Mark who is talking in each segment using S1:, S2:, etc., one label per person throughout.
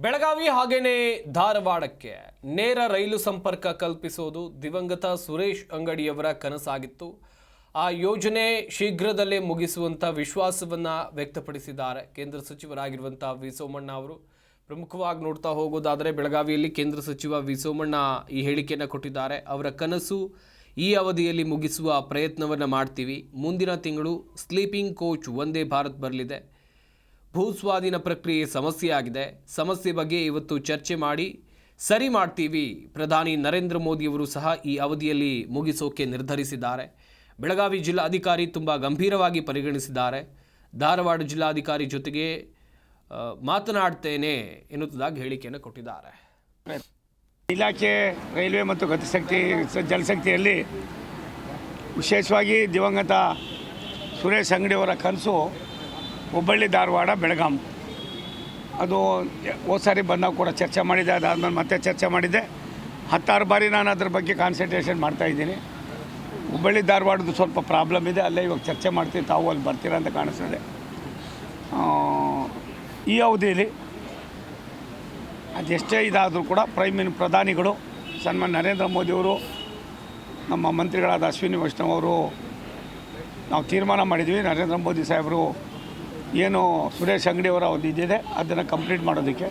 S1: ಬೆಳಗಾವಿ ಹಾಗೇನೆ ಧಾರವಾಡಕ್ಕೆ ನೇರ ರೈಲು ಸಂಪರ್ಕ ಕಲ್ಪಿಸೋದು ದಿವಂಗತ ಸುರೇಶ್ ಅಂಗಡಿಯವರ ಕನಸಾಗಿತ್ತು. ಆ ಯೋಜನೆ ಶೀಘ್ರದಲ್ಲೇ ಮುಗಿಸುವಂತ ವಿಶ್ವಾಸವನ್ನ ವ್ಯಕ್ತಪಡಿಸಿದ್ದಾರೆ ಕೇಂದ್ರ ಸಚಿವರಾಗಿರುವಂತ ವಿ ಸೋಮಣ್ಣ ಅವರು. ಪ್ರಮುಖವಾಗಿ ನೋಡ್ತಾ ಹೋಗೋದಾದರೆ ಬೆಳಗಾವಿಯಲ್ಲಿ ಕೇಂದ್ರ ಸಚಿವ ವಿ ಸೋಮಣ್ಣ ಈ ಹೇಳಿಕೆಯನ್ನು ಕೊಟ್ಟಿದ್ದಾರೆ. ಅವರ ಕನಸು ಈ ಅವಧಿಯಲ್ಲಿ ಮುಗಿಸುವ ಪ್ರಯತ್ನವನ್ನು ಮಾಡ್ತೀವಿ. ಮುಂದಿನ ತಿಂಗಳು ಸ್ಲೀಪಿಂಗ್ ಕೋಚ್ ವಂದೇ ಭಾರತ್ ಬರಲಿದೆ. ಭೂಸ್ವಾಧೀನ ಪ್ರಕ್ರಿಯೆ ಸಮಸ್ಯೆಯಾಗಿದೆ. ಸಮಸ್ಯೆ ಬಗ್ಗೆ ಇವತ್ತು ಚರ್ಚೆ ಮಾಡಿ ಸರಿ ಮಾಡ್ತೀವಿ. ಪ್ರಧಾನಿ ನರೇಂದ್ರ ಮೋದಿಯವರು ಸಹ ಈ ಅವಧಿಯಲ್ಲಿ ಮುಗಿಸೋಕೆ ನಿರ್ಧರಿಸಿದ್ದಾರೆ. ಬೆಳಗಾವಿ ಜಿಲ್ಲಾಧಿಕಾರಿ ತುಂಬ ಗಂಭೀರವಾಗಿ ಪರಿಗಣಿಸಿದ್ದಾರೆ. ಧಾರವಾಡ ಜಿಲ್ಲಾಧಿಕಾರಿ ಜೊತೆಗೆ ಮಾತನಾಡ್ತೇನೆ ಎನ್ನುವುದಾಗಿ ಹೇಳಿಕೆಯನ್ನು ಕೊಟ್ಟಿದ್ದಾರೆ.
S2: ಇಲಾಖೆ ರೈಲ್ವೆ ಮತ್ತು ಗತಿಶಕ್ತಿ ಜಲಶಕ್ತಿಯಲ್ಲಿ ವಿಶೇಷವಾಗಿ ದಿವಂಗತ ಸುರೇಶ್ ಅಂಗಡಿಯವರ ಕನಸು ಹುಬ್ಬಳ್ಳಿ ಧಾರವಾಡ ಬೆಳಗಾಂ. ಅದು ಹೋದ ಸಾರಿ ಬಂದಾಗ ಕೂಡ ಚರ್ಚೆ ಮಾಡಿದೆ. ಅದಾದಮೇಲೆ ಮತ್ತೆ ಚರ್ಚೆ ಮಾಡಿದ್ದೆ. 16 ಬಾರಿ ನಾನು ಅದ್ರ ಬಗ್ಗೆ ಕಾನ್ಸಂಟ್ರೇಷನ್ ಮಾಡ್ತಾಯಿದ್ದೀನಿ. ಹುಬ್ಬಳ್ಳಿ ಧಾರವಾಡದ್ದು ಸ್ವಲ್ಪ ಪ್ರಾಬ್ಲಮ್ ಇದೆ. ಅಲ್ಲೇ ಇವಾಗ ಚರ್ಚೆ ಮಾಡ್ತೀವಿ. ತಾವು ಅಲ್ಲಿ ಬರ್ತೀರಾ ಅಂತ ಕಾಣಿಸ್ತದೆ. ಈ ಅವಧಿಯಲ್ಲಿ ಅದೆಷ್ಟೇ ಇದಾದರೂ ಕೂಡ ಪ್ರಧಾನಿಗಳು ಸನ್ಮಾನ್ಯ ನರೇಂದ್ರ ಮೋದಿಯವರು, ನಮ್ಮ ಮಂತ್ರಿಗಳಾದ ಅಶ್ವಿನಿ ವೈಷ್ಣವ್ ಅವರು ನಾವು ತೀರ್ಮಾನ ಮಾಡಿದ್ವಿ. ನರೇಂದ್ರ ಮೋದಿ ಸಾಹೇಬರು ಏನು ಸುರೇಶ್ ಅಂಗಡಿಯವರ ಒಂದು ಇದಿದೆ ಅದನ್ನು ಕಂಪ್ಲೀಟ್ ಮಾಡೋದಕ್ಕೆ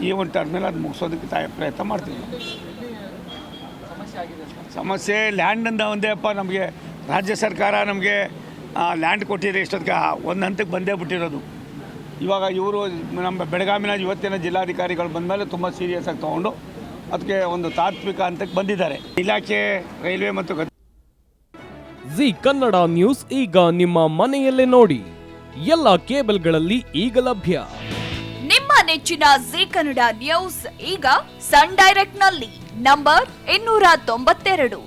S2: ಈ ಒಂದು ಟರ್ಮಿನಲ್ ಅದು ಮುಗಿಸೋದಕ್ಕೆ ಪ್ರಯತ್ನ ಮಾಡ್ತೀವಿ. ಸಮಸ್ಯೆ ಲ್ಯಾಂಡಿಂದ ಒಂದೇಪ್ಪ. ನಮಗೆ ರಾಜ್ಯ ಸರ್ಕಾರ ನಮಗೆ ಲ್ಯಾಂಡ್ ಕೊಟ್ಟಿದೆ. ಇಷ್ಟೊತ್ತಿಗೆ ಒಂದು ಹಂತಕ್ಕೆ ಬಂದೇ ಬಿಟ್ಟಿರೋದು. ಇವಾಗ ಇವರು ನಮ್ಮ ಬೆಳಗಾವಿನ ಇವತ್ತಿನ ಜಿಲ್ಲಾಧಿಕಾರಿಗಳು ಬಂದಮೇಲೆ ತುಂಬ ಸೀರಿಯಸ್ ಆಗಿ ತೊಗೊಂಡು ಅದಕ್ಕೆ ಒಂದು ತಾತ್ವಿಕ ಹಂತಕ್ಕೆ ಬಂದಿದ್ದಾರೆ. ಇಲಾಖೆ ರೈಲ್ವೆ ಮತ್ತು
S3: ಜಿ ಕನ್ನಡ ನ್ಯೂಸ್ ಈಗ ನಿಮ್ಮ ಮನೆಯಲ್ಲೇ ನೋಡಿ. ಎಲ್ಲ ಕೇಬಲ್ಗಳಲ್ಲಿ ಈಗ ಲಭ್ಯ.
S4: ನಿಮ್ಮ ನೆಚ್ಚಿನ ಜಿ ಕನ್ನಡ ನ್ಯೂಸ್ ಈಗ ಸನ್ ಡೈರೆಕ್ಟ್ ನಲ್ಲಿ number 292,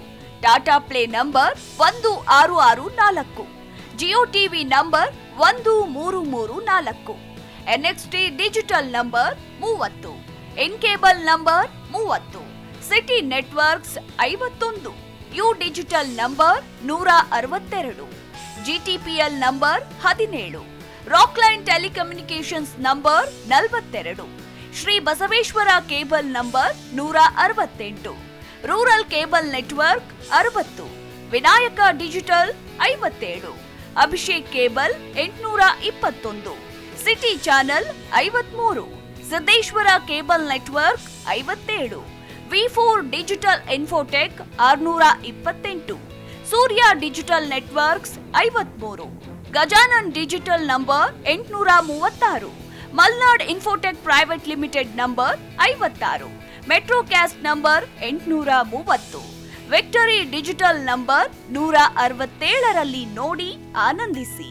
S4: Tata play number 1664, Jio TV number 1334, NXT digital number 30, in cable number 30, city networks 51, U digital number 162, GTPL number 17, Rockline telecommunications number 42, Shri Basaveshwara cable number 168, rural cable network 60, Vinayaka digital 57, Abhishek cable 821, city channel 53, Siddeshwara cable network 57, V4 digital Infotech 628, Surya digital networks 53, Gajanan digital number 836, Malnad infotech private limited number 56, Metrocast number 830, victory digital number 167ರಲ್ಲಿ ನೋಡಿ ಆನಂದಿಸಿ.